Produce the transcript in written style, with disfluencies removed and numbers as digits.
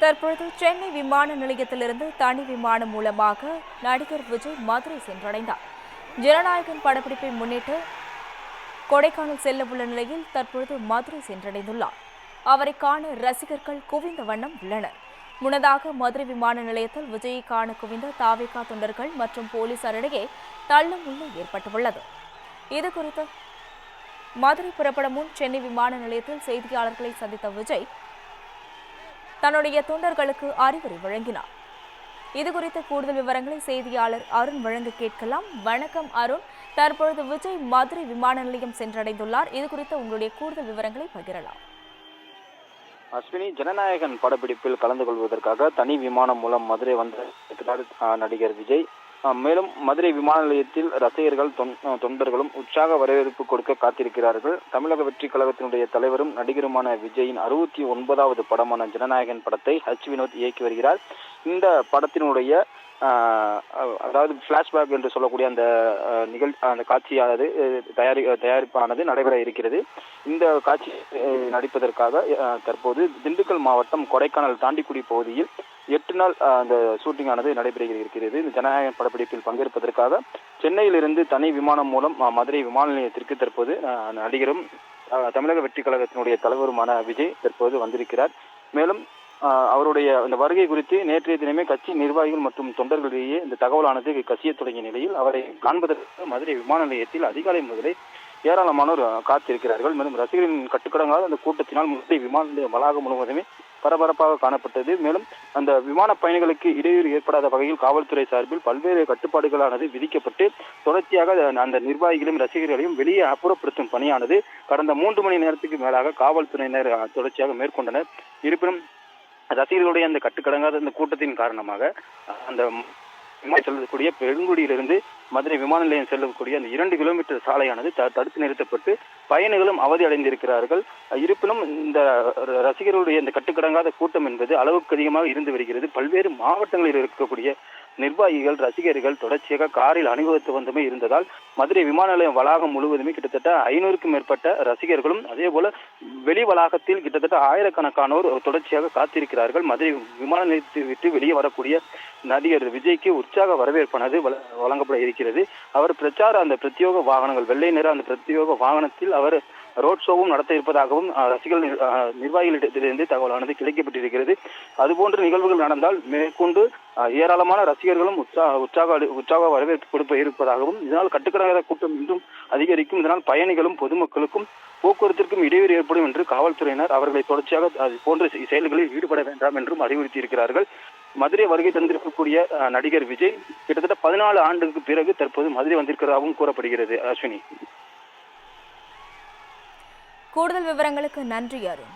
தற்பொழுது சென்னை விமான நிலையத்திலிருந்து தனி விமானம் மூலமாக நடிகர் விஜய் மதுரை சென்றடைந்தார். ஜனநாயகன் படப்பிடிப்பை முன்னிட்டு கொடைக்கானல் செல்ல உள்ள நிலையில் தற்பொழுது மதுரை சென்றடைந்துள்ளார். அவரை காண ரசிகர்கள் குவிந்த வண்ணம் உள்ளனர். முன்னதாக மதுரை விமான நிலையத்தில் விஜயை காண குவிந்த தாவேகா தொண்டர்கள் மற்றும் போலீசாரிடையே தள்ளும் முள்ளு ஏற்பட்டுள்ளது. இதுகுறித்து மதுரை புறப்பட முன் சென்னை விமான நிலையத்தில் செய்தியாளர்களை சந்தித்த விஜய் தன்னுடைய தொண்டர்களுக்கு அறிவுரை வழங்கினார். இதுகுறித்த கூடுதல் விவரங்களை செய்தியாளர் அருண் வழங்க கேட்கலாம். வணக்கம் அருண், தற்பொழுது விஜய் மதுரை விமான நிலையம் சென்றடைந்துள்ளார். இதுகுறித்த உங்களுடைய கூடுதல் விவரங்களை பகிரலாம். அஸ்வினி, ஜனநாயகன் படப்பிடிப்பில் கலந்து கொள்வதற்காக தனி விமானம் மூலம் மதுரை வந்திருக்கிறார் நடிகர் விஜய். மேலும் மதுரை விமான நிலையத்தில் ரசிகர்கள் தொண்டர்களும் உற்சாக வரவேற்பு கொடுக்க காத்திருக்கிறார்கள். தமிழக வெற்றி கழகத்தினுடைய தலைவரும் நடிகருமான விஜயின் 69வது படமான ஜனநாயகன் படத்தை வினோத் இயக்கி வருகிறார். இந்த படத்தினுடைய அதாவது பிளாஷ்பேக் என்று சொல்லக்கூடிய அந்த காட்சியானது தயாரிப்பானது நடைபெற இருக்கிறது. இந்த காட்சி நடிப்பதற்காக தற்போது திண்டுக்கல் மாவட்டம் கொடைக்கானல் தாண்டிக்குடி பகுதியில் 8 நாள் அந்த ஷூட்டிங் ஆனது நடைபெற இருக்கிறது. இந்த ஜனநாயகன் படப்பிடிப்பில் பங்கேற்பதற்காக சென்னையிலிருந்து தனி விமானம் மூலம் மதுரை விமான நிலையத்திற்கு தற்போது நடிகரும் தமிழக வெற்றி கழகத்தினுடைய தலைவருமான விஜய் தற்போது வந்திருக்கிறார். மேலும் அவருடைய அந்த வருகை குறித்து நேற்றைய தினமே கட்சி நிர்வாகிகள் மற்றும் தொண்டர்களிடையே இந்த தகவலானது கசிய தொடங்கிய நிலையில் அவரை காண்பதற்கு மதுரை விமான நிலையத்தில் அதிகாலை முதலே ஏராளமானோர் காத்திருக்கிறார்கள். மேலும் ரசிகர்களின் கட்டுக்கடங்காத அந்த கூட்டத்தினால் மதுரை விமான நிலைய வளாகம் முழுவதுமே பரபரப்பாக காணப்பட்டது. மேலும் அந்த விமான பயணிகளுக்கு இடையூறு ஏற்படாத வகையில் காவல்துறை சார்பில் பல்வேறு கட்டுப்பாடுகளானது விதிக்கப்பட்டு தொடர்ச்சியாக அந்த நிர்வாகிகளையும் ரசிகர்களையும் வெளியே அப்புறப்படுத்தும் பணியானது கடந்த 3 மணி நேரத்துக்கு மேலாக காவல்துறையினர் தொடர்ச்சியாக மேற்கொண்டனர். இருப்பினும் ரசிகர்களுடைய அந்த கட்டுக்கடங்காத அந்த கூட்டத்தின் காரணமாக அந்த செல்லக்கூடிய பெருங்குடியிலிருந்து மதுரை விமான நிலையம் செல்லக்கூடிய அந்த 2 கிலோமீட்டர் சாலையானது தடுத்து நிறுத்தப்பட்டு பயணிகளும் அவதி அடைந்திருக்கிறார்கள். இருப்பினும் இந்த ரசிகர்களுடைய இந்த கட்டுக்கடங்காத கூட்டம் என்பது அளவுக்கு அதிகமாக இருந்து வருகிறது. பல்வேறு மாவட்டங்களில் இருக்கக்கூடிய நிர்வாகிகள் ரசிகர்கள் தொடர்ச்சியாக காரில் அணிவகுத்து வந்தமே இருந்ததால் மதுரை விமான நிலையம் வளாகம் முழுவதுமே கிட்டத்தட்ட 500க்கும் மேற்பட்ட ரசிகர்களும் அதே போல வெளி வளாகத்தில் கிட்டத்தட்ட ஆயிரக்கணக்கானோர் தொடர்ச்சியாக காத்திருக்கிறார்கள். மதுரை விமான நிலையத்தை விட்டு வெளியே வரக்கூடிய நடிகர் விஜய்க்கு உற்சாக வரவேற்பானது வழங்கப்பட இருக்கிறது. அவர் அந்த பிரத்யேக வாகனங்கள் வெள்ளை நிற அந்த பிரத்யேக வாகனத்தில் அவர் ரோட் ஷோவும் நடத்த இருப்பதாகவும் ரசிகர்கள் நிர்வாகிகளிடத்திலிருந்து தகவலானது கிடைக்கப்பட்டிருக்கிறது. அதுபோன்ற நிகழ்வுகள் நடந்தால் மேற்கொண்டு ஏராளமான ரசிகர்களும் உற்சாக வரவேற்பு கொடுப்ப இருப்பதாகவும் இதனால் கட்டுக்கடங்காத கூட்டம் இன்றும் அதிகரிக்கும். இதனால் பயணிகளும் பொதுமக்களுக்கும் போக்குவரத்திற்கும் இடையூறு ஏற்படும் என்று காவல்துறையினர் அவர்களை தொடர்ச்சியாக அது போன்ற செயல்களில் ஈடுபட வேண்டாம் என்றும் அறிவுறுத்தி இருக்கிறார்கள். மதுரை வருகை தந்திருக்கக்கூடிய நடிகர் விஜய் கிட்டத்தட்ட 14 ஆண்டுக்கு பிறகு தற்போது மதுரை வந்திருக்கிறதாகவும் கூறப்படுகிறது. அஸ்வினி, கூடுதல் விவரங்களுக்கு நன்றி அருண்.